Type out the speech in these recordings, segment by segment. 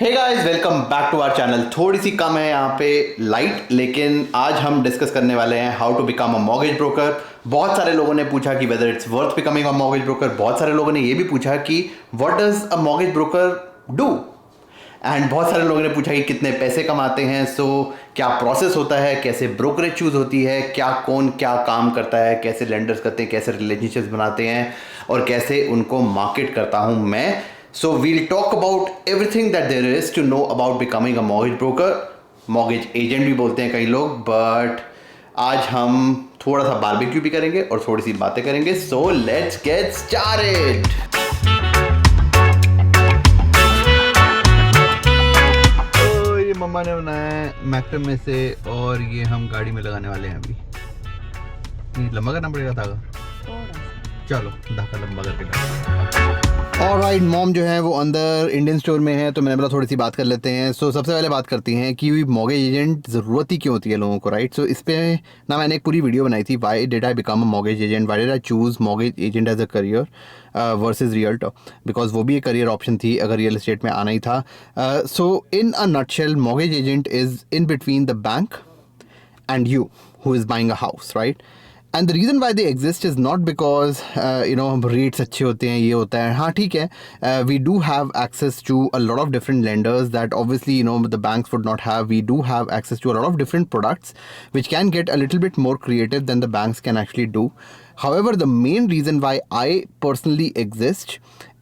Hey guys, welcome back to our channel. थोड़ी सी कम है यहाँ पे लाइट, लेकिन आज हम डिस्कस करने वाले हैं how to become a mortgage broker. बहुत सारे लोगों ने पूछा कि whether it's worth becoming a mortgage broker. बहुत सारे लोगों ने ये भी पूछा कि what does a mortgage broker do, and बहुत सारे लोगों ने पूछा कि कितने पैसे कमाते हैं। सो क्या प्रोसेस होता है, कैसे ब्रोकरेज चूज होती है, क्या कौन क्या काम करता है, कैसे लेंडर्स करते हैं, कैसे रिलेशनशिप्स बनाते हैं और कैसे उनको मार्केट करता हूँ मैं। So we'll talk about everything that there is to know about becoming a mortgage broker. Mortgage agent भी बोलते हैं कई लोग, बट आज हम थोड़ा सा बारबेक्यू भी करेंगे और थोड़ी सी बातें करेंगे। So let's get started. तो ये मम्मा ने बनाया है मैक्टम में से और ये हम गाड़ी में लगाने वाले हैं। अभी ये लंबा करना पड़ेगा धागा। चलो धागा लंबा करके लगाते। ऑलराइट, मॉम जो है वो अंदर इंडियन स्टोर में है, तो मैंने बोला थोड़ी सी बात कर लेते हैं। सो सबसे पहले बात करती हैं कि मॉर्गेज एजेंट ज़रूरत ही क्यों होती है लोगों को, राइट। सो इस पे ना मैंने एक पूरी वीडियो बनाई थी, why did I become a mortgage agent, why did I choose mortgage agent as a career versus realtor, because वो भी एक करियर ऑप्शन थी अगर रियल एस्टेट में आना ही था। So in a nutshell, mortgage agent is in between the bank and you who is buying a house, right? And the reason why they exist is not because rates अच्छे होते हैं, ये होता है। हाँ ठीक है, we do have access to a lot of different lenders that obviously the banks would not have. We do have access to a lot of different products which can get a little bit more creative than the banks can actually do. However, the main reason why I personally exist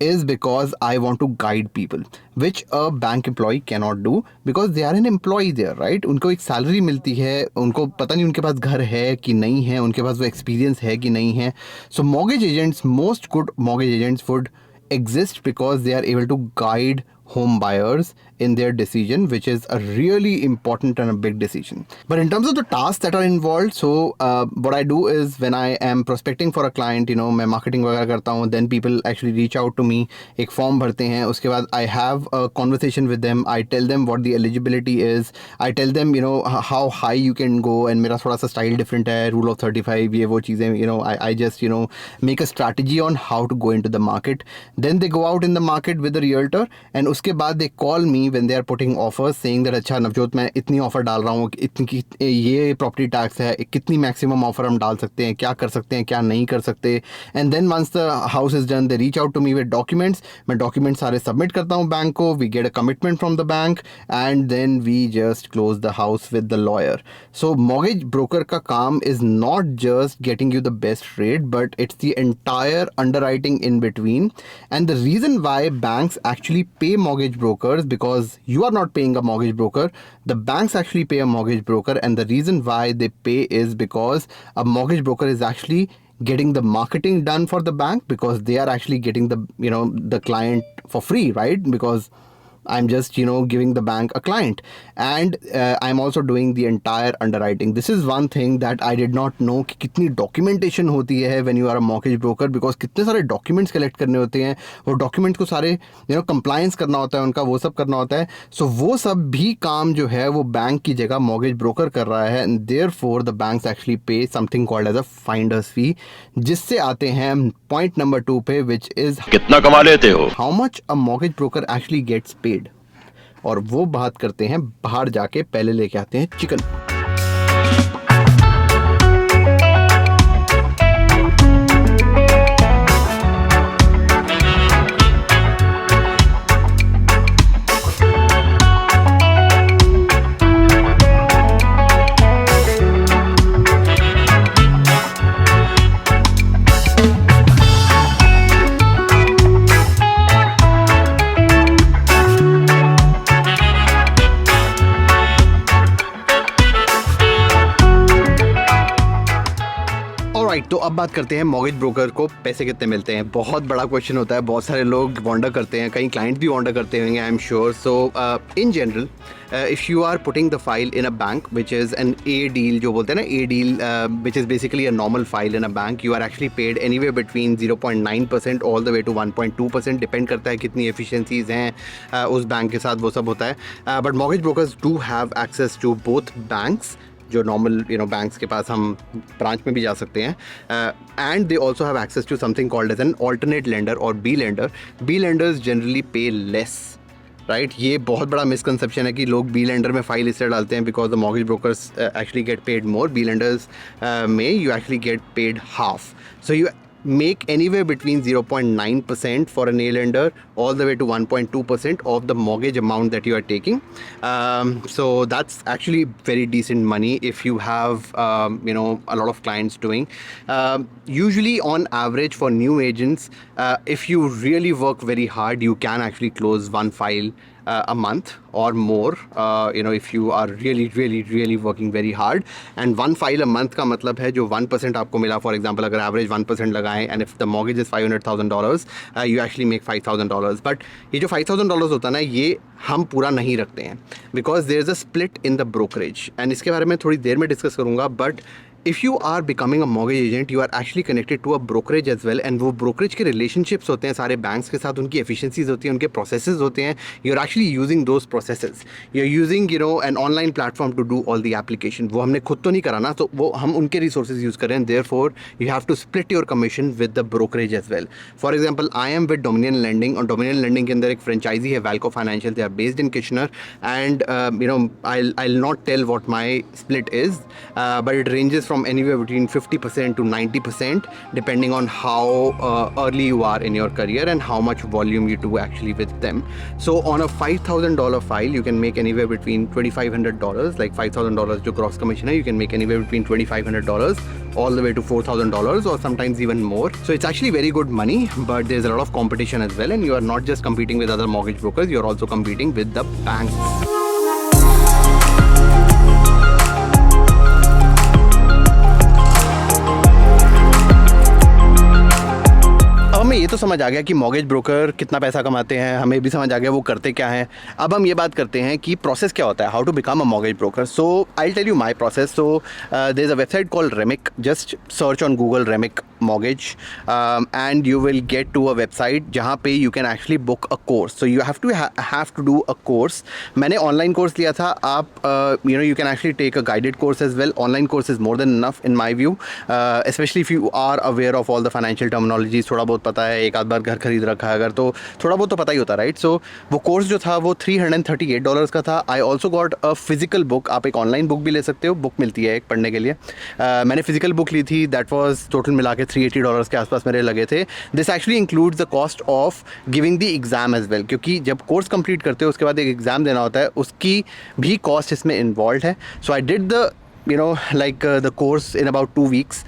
is because I want to guide people, which a bank employee cannot do because they are an employee there, right? उनको एक salary मिलती है, उनको पता नहीं उनके पास घर है कि नहीं है, उनके पास वो एक्सपीरियंस है कि नहीं है। So mortgage agents, most good mortgage agents would exist because they are able to guide home buyers in their decision, which is a really important and a big decision. But in terms of the tasks that are involved, so what I do is when I am prospecting for a client, मैं marketing वगैरह करता हूँ, then people actually reach out to me, एक form भरते हैं, उसके बाद I have a conversation with them, I tell them what the eligibility is, I tell them how high you can go, and मेरा थोड़ा सा style different है, rule of 35, ये वो चीज़ें, I just make a strategy on how to go into the market. Then they go out in the market with a realtor, and उसके बाद they call me when they are putting offers saying that अच्छा नवजोत, मैं इतनी offer डाल रहा हूँ, इतनी की ये प्रॉपर्टी टैक्स है, कितनी मैक्सिमम ऑफर हम डाल सकते हैं, क्या कर सकते हैं, क्या नहीं कर सकते। And then once the house is done, they reach out to me with documents. मैं डॉक्यूमेंट्स सारे सबमिट करता हूँ बैंक को, we get a commitment from the bank and then we just close the house with the lawyer. So mortgage broker का काम is not just getting you the best rate, but it's the entire underwriting in between. And the reason why banks actually pay mortgage brokers, because you are not paying a mortgage broker, the banks actually pay a mortgage broker, and the reason why they pay is because a mortgage broker is actually getting the marketing done for the bank, because they are actually getting the the client for free, right? Because I'm just giving the bank a client, and I'm also doing the entire underwriting. This is one thing that I did not know कि कितनी documentation होती है when you are a mortgage broker, because कितने सारे documents collect करने होते हैं, वो documents को सारे compliance करना होता है उनका, वो सब करना होता है। So वो सब भी काम जो है वो बैंक की जगह mortgage broker कर रहा है, and therefore the banks actually pay something called as a finder's fee, जिससे आते हैं point number 2 पे, which is कितना कमा लेते हो, how much a mortgage broker actually gets paid। और वो बात करते हैं बाहर जाके, पहले लेके आते हैं चिकन। तो अब बात करते हैं मॉर्गेज ब्रोकर को पैसे कितने मिलते हैं। बहुत बड़ा क्वेश्चन होता है, बहुत सारे लोग वॉन्डर करते हैं, कई क्लाइंट भी वॉन्डर करते होंगे, I am sure. So in general, if you are putting the file in a bank, which is an A deal, जो बोलते हैं ना A deal, which is basically a normal file in a bank, you are actually paid anywhere between 0.9% all the way to 1.2%, depend करता है कितनी efficiencies हैं उस bank के साथ, वो सब होता है। But mortgage brokers do have access to both banks, जो नॉर्मल बैंक्स के पास हम ब्रांच में भी जा सकते हैं, and they also have access to something called as an alternate lender और B lender. B lenders generally pay less right ये बहुत बड़ा मिसकंसेप्शन है कि लोग बी लेंडर में फाइल इसलिए डालते हैं because the mortgage brokers actually get paid more. B lenders में you actually get paid half. So you make anywhere between 0.9% for an A lender all the way to 1.2% of the mortgage amount that you are taking. So that's actually very decent money if you have a lot of clients doing. Usually on average for new agents, if you really work very hard, you can actually close one file a month or more, if you are really working very hard. And one file a month का मतलब है जो 1% आपको मिला. For example, अगर average 1% लगाएं and if the mortgage is $500,000, you actually make $5,000. But ये जो $5,000 होता है ना, ये हम पूरा नहीं रखते हैं because there is a split in the brokerage. And इसके बारे में थोड़ी देर में डिस्कस करूँगा. But if you are becoming a mortgage agent, you are actually connected to a brokerage as well. And वो brokerage के relationships होते हैं सारे banks के साथ, उनकी efficiencies होती हैं, उनके processes होते हैं. You're actually using those processes. You're using an online platform to do all the application. वो हमने खुद तो नहीं करा ना, तो वो हम उनके resources use कर रहे हैं. Therefore, you have to split your commission with the brokerage as well. For example, I am with Dominion Lending. और Dominion Lending के अंदर एक franchisee है Valco Financial. They are based in Kitchener. And I'll not tell what my split is, but it ranges from anywhere between 50% to 90% depending on how early you are in your career and how much volume you do actually with them. So on a $5,000 file, you can make anywhere between $2,500, like $5,000 जो gross commission है, you can make anywhere between $2,500 all the way to $4,000 or sometimes even more. So it's actually very good money, but there's a lot of competition as well, and you are not just competing with other mortgage brokers, you're also competing with the banks. हमें ये तो समझ आ गया कि mortgage broker कितना पैसा कमाते हैं, हमें भी समझ आ गया वो करते क्या हैं. अब हम ये बात करते हैं कि प्रोसेस क्या होता है, how to become a mortgage broker. So I tell you my process. So there is a website called Remic. Just search on Google Remic mortgage and you will get to a website जहाँ पे you can actually book a course. So you have to do a course. मैंने online course लिया था. आप you can actually take a guided course as well. Online course is more than enough in my view, especially if you are aware of all the financial terminologies. थोड़ा बहुत पता है, एक आध बार घर खरीद रखा है अगर, तो थोड़ा बहुत तो पता ही होता है, राइट. सो वो कोर्स जो था वो $338 का था. I also got a physical book. आप एक ऑनलाइन बुक भी ले सकते हो, बुक मिलती है एक पढ़ने के लिए. मैंने फिजिकल बुक ली थी. दैट वॉज टोटल मिला के $380 के आसपास मेरे लगे थे. This actually includes the cost of giving the exam as well, क्योंकि जब कोर्स कंप्लीट करते हो उसके बाद एक एग्जाम देना होता है, उसकी भी कॉस्ट इसमें इन्वॉल्व है. So I did the the course in about 2 weeks.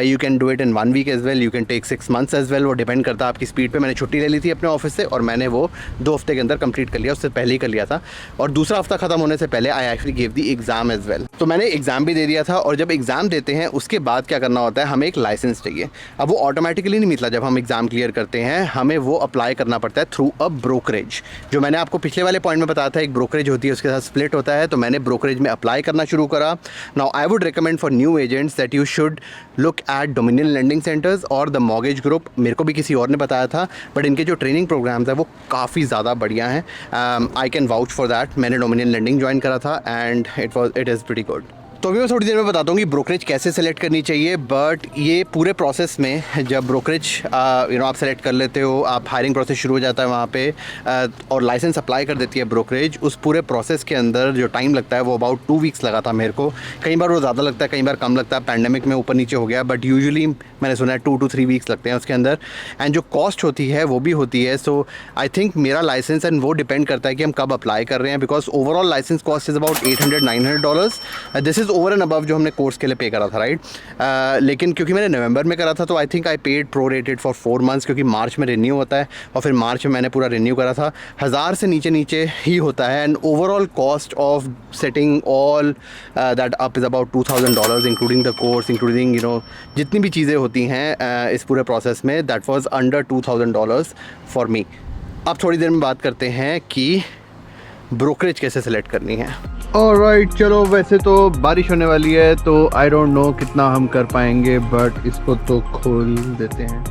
You can do it in 1 week as well. You can take 6 months as well. वो डिपेंड करता है आपकी स्पीड पे. मैंने छुट्टी ले ली थी अपने ऑफिस से और मैंने वो 2 हफ्ते के अंदर कंप्लीट कर लिया. उससे पहले ही कर लिया था. और दूसरा हफ्ता ख़त्म होने से पहले I actually give the exam as well. तो मैंने एग्ज़ाम भी दे दिया था. और जब एग्ज़ाम देते हैं उसके बाद क्या करना होता है, हमें एक लाइसेंस चाहिए. अब वो ऑटोमेटिकली नहीं मिलता जब हम एग्ज़ाम क्लियर करते हैं, हमें वो अप्लाई करना पड़ता है थ्रू अ ब्रोकरेज. जो मैंने आपको पिछले वाले पॉइंट में बताया था, एक ब्रोकरेज होती है, उसके साथ स्प्लिट होता है. तो मैंने ब्रोकरेज में अप्लाई करना शुरू करा. Now I would recommend for new agents that you should look at Dominion Lending Centers और the Mortgage Group. मेरे को भी किसी और ने बताया था, बट इनके जो ट्रेनिंग प्रोग्राम्स है वो काफ़ी ज़्यादा बढ़िया हैं. I can vouch for that. मैंने Dominion Lending ज्वाइन करा था and it is pretty good. तो अभी मैं थोड़ी देर में बताता हूँ कि ब्रोकरेज कैसे सेलेक्ट करनी चाहिए. बट ये पूरे प्रोसेस में जब ब्रोकरेज आप सेलेक्ट कर लेते हो, आप हायरिंग प्रोसेस शुरू हो जाता है वहाँ पे, और लाइसेंस अप्लाई कर देती है ब्रोकरेज. उस पूरे प्रोसेस के अंदर जो टाइम लगता है वो अबाउट 2 वीक्स लगा था मेरे को. कई बार वो ज़्यादा लगता है, कई बार कम लगता है. पैंडेमिक में ऊपर नीचे हो गया, बट यूजुअली मैंने सुना है 2 to 3 वीक्स लगते हैं उसके अंदर. एंड जो कॉस्ट होती है वो भी होती है. सो आई थिंक मेरा लाइसेंस एंड वो डिपेंड करता है कि हम कब अप्लाई कर रहे हैं, because overall license cost is about $800-900. This is over and above जो हमने कोर्स के लिए पे करा था, राइट. लेकिन क्योंकि मैंने नवंबर में करा था तो I think I paid pro rated for 4 months, क्योंकि मार्च में रिन्यू होता है और फिर मार्च में मैंने पूरा रिन्यू करा था. 1000 से नीचे ही होता है. And overall cost of setting all that up is about $2000, including the course, including जितनी भी चीज़ें होती हैं इस पूरे प्रोसेस में. That was under $2000 for me. अब थोड़ी देर में बात करते हैं कि ब्रोकरेज कैसे सेलेक्ट करनी है. ऑलराइट, चलो. वैसे तो बारिश होने वाली है तो आई डोंट नो कितना हम कर पाएंगे, बट इसको तो खोल देते हैं.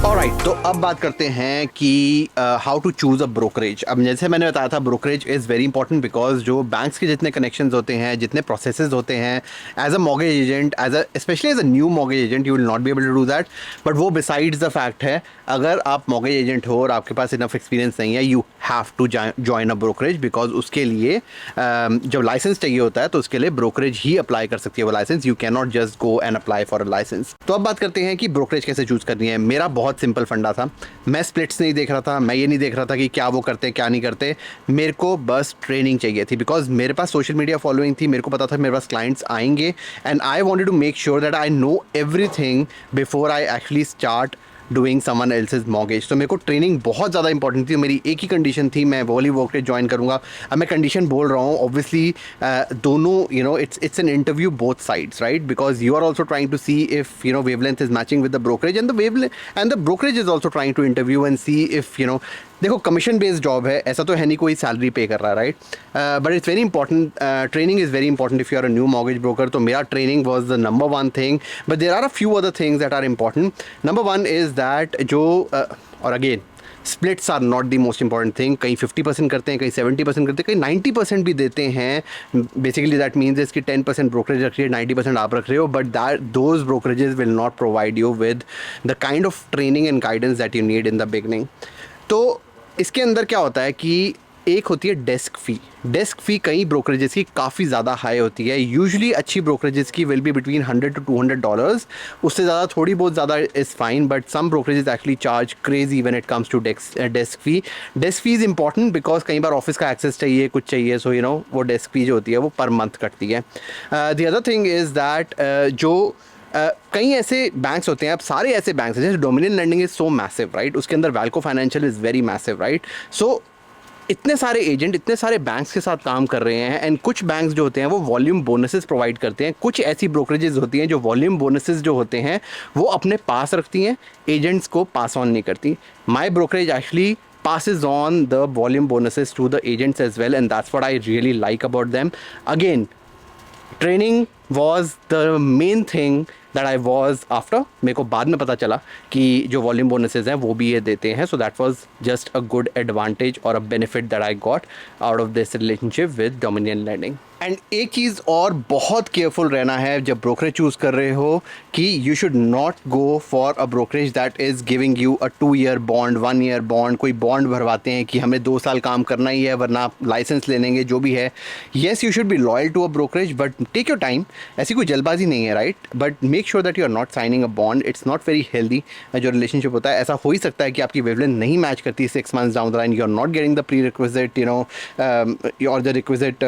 ऑलराइट, तो अब बात करते हैं कि how to choose a brokerage. अब जैसे मैंने बताया था, brokerage is very important because जो बैंक्स के जितने कनेक्शंस होते हैं, जितने प्रोसेसेस होते हैं, as a mortgage agent, especially as a new mortgage agent, you will not be able to do that. But वो बिसाइड्स द फैक्ट है, अगर आप मॉर्गेज एजेंट हो और आपके पास इनफ एक्सपीरियंस नहीं है, you have to join a brokerage, because उसके लिए जब लाइसेंस चाहिए होता है तो उसके लिए ब्रोकरेज ही अप्लाई कर सकती है वो license. You can not just go and apply for a license. तो अब बात करते हैं कि ब्रोकरेज कैसे चूज़ करनी है। मेरा बहुत सिंपल फंडा था, मैं स्प्लिट्स नहीं देख रहा था, मैं ये नहीं देख रहा था कि क्या वो करते हैं क्या नहीं करते, मेरे को बस ट्रेनिंग चाहिए थी। बिकॉज मेरे पास सोशल मीडिया फॉलोइंग थी, मेरे को पता था मेरे पास क्लाइंट्स आएंगे, and I wanted to make sure that I know everything before I actually start doing someone else's mortgage. तो मेरे को ट्रेनिंग बहुत ज़्यादा इंपॉर्टेंट थी। मेरी एक ही कंडीशन थी, मैं वो वाली ब्रोकरेज ज्वाइन करूँगा। अब मैं कंडीशन बोल रहा हूँ, ऑब्वियसली दोनों, you know, it's an interview both sides, right? Because you are also trying to see if, you know, wavelength is matching with the brokerage, and the brokerage is also trying to interview and see if, you know, देखो commission based job है, ऐसा तो है नहीं कोई salary पे कर रहा है, right? But it's very important, training is very important if you are a new mortgage broker. तो मेरा training was the number one thing, but there are a few other things that are important. Number one is that जो और again splits are not the most important thing. कहीं 50% करते हैं, कहीं 70% करते हैं, कहीं 90% भी देते हैं। बेसिकली दैट मीन्स इसकी 10% ब्रोकरेज रख रही है, 90% आप रख रहे हो, but that those brokerages will not provide you with the kind of training and guidance that you need in the beginning. तो इसके अंदर क्या होता है कि एक होती है डेस्क फ़ी। डेस्क फ़ी कई ब्रोकरेजेस की काफ़ी ज़्यादा हाई होती है। यूजुअली अच्छी ब्रोकरेजेस की विल बी बिटवीन $100 to $200। उससे ज़्यादा थोड़ी बहुत ज़्यादा is fine, but some brokerages actually charge crazy when it comes to desk fee. Desk fee is important because कई बार ऑफिस का एक्सेस चाहिए, कुछ चाहिए, सो यू नो वो डेस्क फ़ी जो होती है वो पर मंथ कटती है। The other thing is that जो कई ऐसे बैंक्स होते हैं, अब सारे ऐसे बैंक्स हैं, जैसे Dominion lending is so massive, right? उसके अंदर Valco financial is very massive, right? So इतने सारे एजेंट इतने सारे बैंक्स के साथ काम कर रहे हैं, एंड कुछ बैंक्स जो होते हैं वो वॉल्यूम बोनसेस प्रोवाइड करते हैं। कुछ ऐसी ब्रोकरेजेस होती हैं जो वॉल्यूम बोनसेस जो होते हैं वो अपने पास रखती हैं, एजेंट्स को पास ऑन नहीं करती। My brokerage actually passes on the volume bonuses to the agents as well, and that's what I really like about them. Again, training was the main thing that I was after. मेरे को बाद में पता चला कि जो volume bonuses हैं वो भी ये देते हैं, so that was just a good advantage और a benefit that I got out of this relationship with Dominion Lending. And एक चीज़ और बहुत केयरफुल रहना है जब ब्रोकरेज चूज़ कर रहे हो कि you should not go for a brokerage that is giving you a 2 year bond, 1 year bond. कोई बॉन्ड भरवाते हैं कि हमें 2 साल काम करना ही है वरना आप लाइसेंस ले लेंगे, जो भी है। Yes, you should be loyal to a brokerage, but take your time. ऐसी कोई जल्दबाजी नहीं है, right? But make sure that you are not signing a bond. It's not very healthy जो रिलेशनशिप होता है। ऐसा हो ही सकता है कि आपकी वेवलेंथ नहीं मैच करती 6 months down the line, you are not getting the prerequisite, you know, और the requisite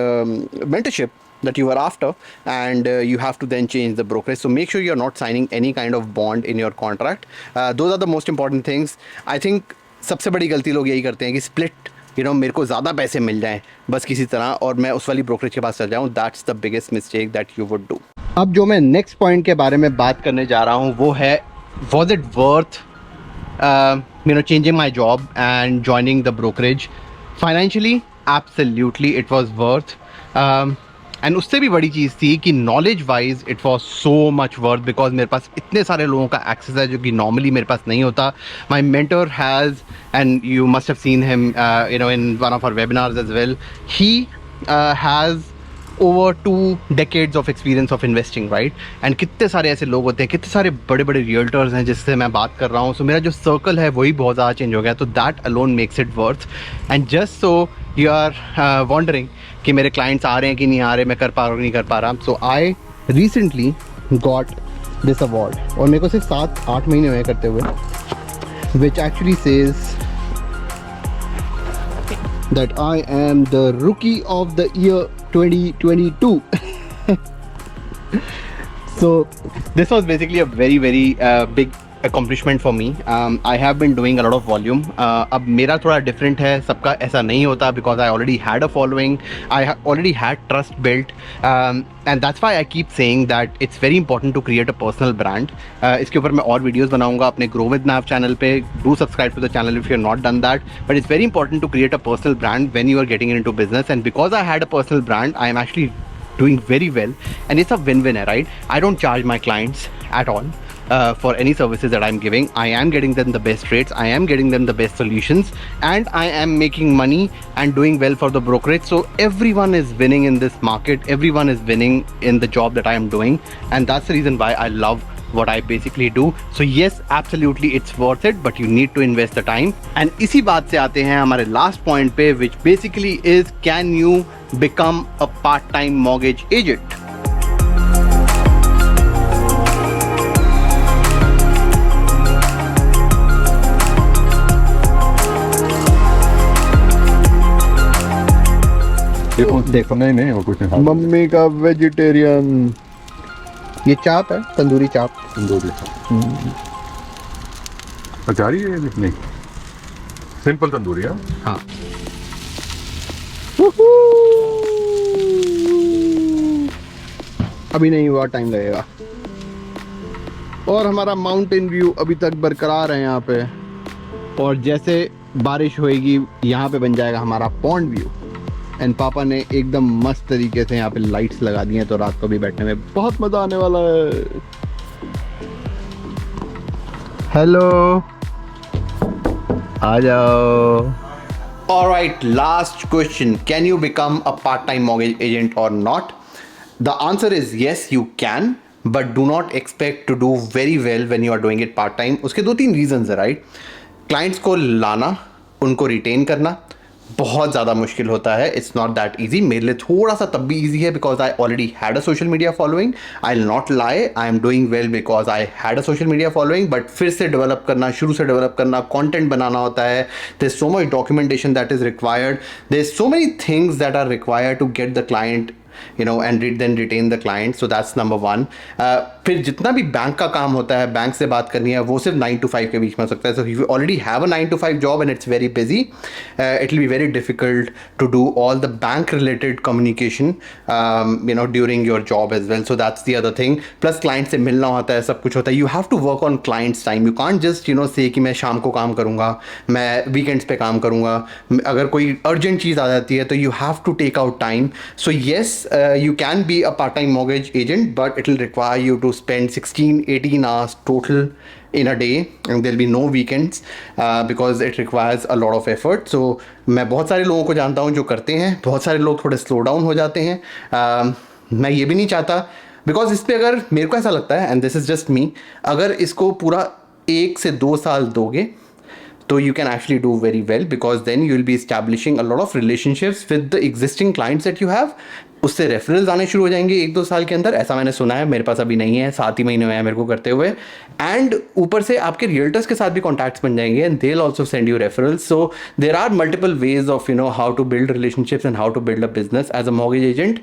mentorship that you were after, and you have to then change the brokerage. So make sure you're not signing any kind of bond in your contract. Those are the most important things. I think सबसे बड़ी गलती लोग यही करते हैं कि split, you know, मेरे को ज़्यादा पैसे मिल जाएं बस किसी तरह और मैं उस वाली ब्रोकरेज के पास चल जाऊँ। That's the biggest mistake that you would do. अब जो मैं नेक्स्ट पॉइंट के बारे में बात करने जा रहा हूँ वो है, was it worth you know, changing my job and joining the brokerage? Financially, absolutely it was worth. And उससे भी बड़ी चीज़ थी कि knowledge wise it was so much worth, because मेरे पास इतने सारे लोगों का एक्सेस है जो कि नॉर्मली मेरे पास नहीं होता. My mentor has, and you must have seen him you know in one of our webinars as well, he has over 2 decades of experience of investing, right? And कितने सारे ऐसे लोग होते हैं, कितने सारे बड़े बड़े रियल्टर्स हैं जिससे मैं बात कर रहा हूँ. सो मेरा जो सर्कल है वही बहुत ज़्यादा चेंज हो गया. तो that alone makes it worth. And just so you are wondering कि मेरे क्लाइंट्स आ रहे हैं कि नहीं आ रहे, मैं कर पा रहा हूँ नहीं कर पा रहा. So I recently got this award और मेरे को सिर्फ 7-8 महीने हुए करते हुए, which actually says that I am the rookie of the year 2022. So this was basically a very big accomplishment for me. I have been doing a lot of volume. अब मेरा थोड़ा different है, सबका ऐसा नहीं होता, because I already had a following, I already had trust built, and that's why I keep saying that it's very important to create a personal brand. इसके ऊपर मैं और videos बनाऊंगा अपने Grow with Nav channel पे. Do subscribe to the channel if you have not done that. But it's very important to create a personal brand when you are getting into business, and because I had a personal brand, I am actually doing very well, and it's a win-win, right? I don't charge my clients at all. for any services that I'm giving. I am getting them the best rates, I am getting them the best solutions, and I am making money and doing well for the brokerage. So everyone is winning in this market, everyone is winning in the job that I am doing, and that's the reason why I love what I basically do. So yes, absolutely it's worth it, but you need to invest the time. And इसी बात से आते हैं हमारे last point पे, which basically is, can you become a part-time mortgage agent? देखो नहीं वो कुछ नहीं। मम्मी का वेजिटेरियन, ये चाप है, तंदूरी चाप। अचारी है नहीं, सिंपल तंदूरी है। हाँ। अभी नहीं हुआ, टाइम लगेगा। और हमारा माउंटेन व्यू अभी तक बरकरार है यहाँ पे, और जैसे बारिश होएगी यहाँ पे बन जाएगा हमारा पॉन्ड व्यू। एंड पापा ने एकदम मस्त तरीके से यहाँ पे लाइट्स लगा दी हैं, तो रात को भी बैठने में बहुत मज़ा आने वाला है। हेलो, आ जाओ। Alright, last question. Can you become a part-time mortgage agent or not? The answer is yes, you can, but do not expect to do very well when you are doing it part-time. उसके 2-3 reasons है, right? Clients को लाना, उनको retain करना बहुत ज़्यादा मुश्किल होता है। It's not that easy. मेरे लिए थोड़ा सा तब भी ईजी है because I already had a social media following. I will not lie, I am doing well because I had a social media following, but फिर से डेवलप करना, शुरू से डेवलप करना, कंटेंट बनाना होता है। There is so much documentation that is required, there is so many things that are required to get the client, you know, and then retain the client. So that's number one. फिर जितना भी bank का काम होता है, bank से बात करनी है, वो सिर्फ 9 to 5 के बीच में हो सकता है. So if you already have a 9 to 5 job and it's very busy, it will be very difficult to do all the bank related communication, you know, during your job as well. So that's the other thing. Plus client से मिलना होता है, सब कुछ होता है. You have to work on client's time. You can't just, you know, say कि मैं शाम को काम करूँगा, मैं weekends पे काम करूँगा. अगर कोई urgent चीज़ आ जाती है तो you have to take out time. So yes, you can be a part-time mortgage agent, but it will require you to spend 16-18 hours total in a day, and there'll be no weekends because it requires a lot of effort. So मैं बहुत सारे लोगों को जानता हूँ जो करते हैं, बहुत सारे लोग थोड़े स्लो डाउन हो जाते हैं. मैं ये भी नहीं चाहता, बिकॉज इस पर अगर मेरे को ऐसा लगता है, एंड दिस इज़ जस्ट मी, अगर इसको पूरा 1 से 2 साल दोगे तो you can actually do very well, because then you will be establishing a lot of relationships with the existing clients that you have. उससे रेफरल्स आने शुरू हो जाएंगे 1-2 साल के अंदर, ऐसा मैंने सुना है. मेरे पास अभी नहीं है, 7 ही महीने हुए हैं मेरे को करते हुए. एंड ऊपर से आपके रियल्टर्स के साथ भी कॉन्टैक्ट्स बन जाएंगे, and they will also send you referrals. So there are multiple ways of, you know, how to build relationships and how to build a business as a mortgage agent.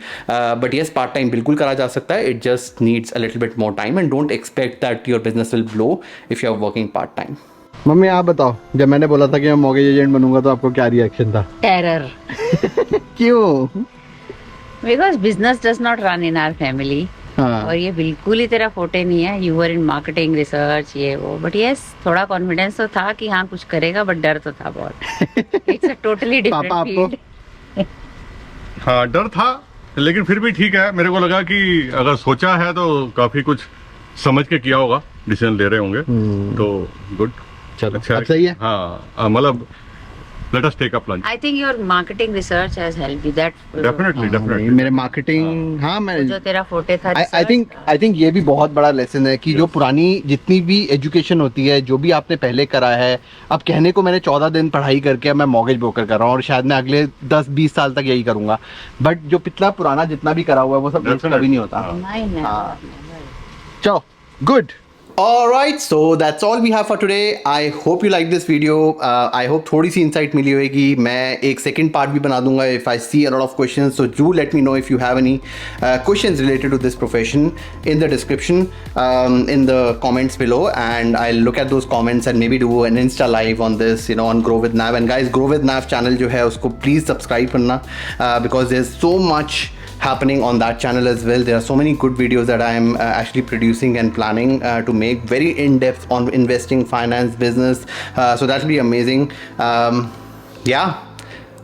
But yes, part time बिल्कुल करा जा सकता है. It just needs a little bit more time, and don't expect that your business will blow if you are working part time. मम्मी आप बताओ, जब मैंने बोला था कि मैं मॉर्गेज एजेंट बनूंगा तो आपको क्या रिएक्शन था? टेरर. क्यों? Because business does not run in our family. और ये बिल्कुल ही तेरा फोटे नहीं है. You are in marketing research ये वो, बट यस थोड़ा कॉन्फिडेंस तो था कि हाँ कुछ करेगा, बट डर तो था बहुत. It's a totally different field. हाँ डर था, लेकिन फिर भी ठीक है. मेरे को लगा कि अगर सोचा है तो काफी कुछ समझ के किया होगा, डिसीजन ले रहे होंगे, तो गुड. चलो अच्छा सही है. हाँ मतलब let us take a plunge. I think your marketing research has helped you. That Definitely. मेरे मार्केटिंग, हाँ मैं जो तेरा फोटे था. आई थिंक ये भी बहुत बड़ा लेसन है कि जो पुरानी जितनी भी एजुकेशन होती है, जो भी आपने पहले करा है, अब कहने को मैंने 14 दिन पढ़ाई करके मैं मॉर्गेज ब्रोकर कर रहा हूँ, और शायद मैं अगले 10-20 साल तक यही करूँगा. बट जो पिछला पुराना जितना भी करा हुआ है वो सब कभी नहीं होता. चलो good. Alright, so that's all we have for today. I hope you like this video. I hope थोड़ी सी insight मिली होगी. मैं एक second part भी बना दूंगा if I see a lot of questions. So do let me know if you have any questions related to this profession in the description, in the comments below, and I'll look at those comments and maybe do an Insta live on this, you know, on Grow with Nav. And guys, Grow with Nav channel जो है उसको please subscribe करना, because there's so much happening on that channel as well. There are so many good videos that I am actually producing and planning to make, very in-depth on investing, finance, business. So that will be amazing. Yeah,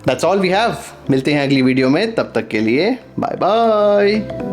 that's all we have. मिलते हैं अगली video में, तब तक के लिए bye bye.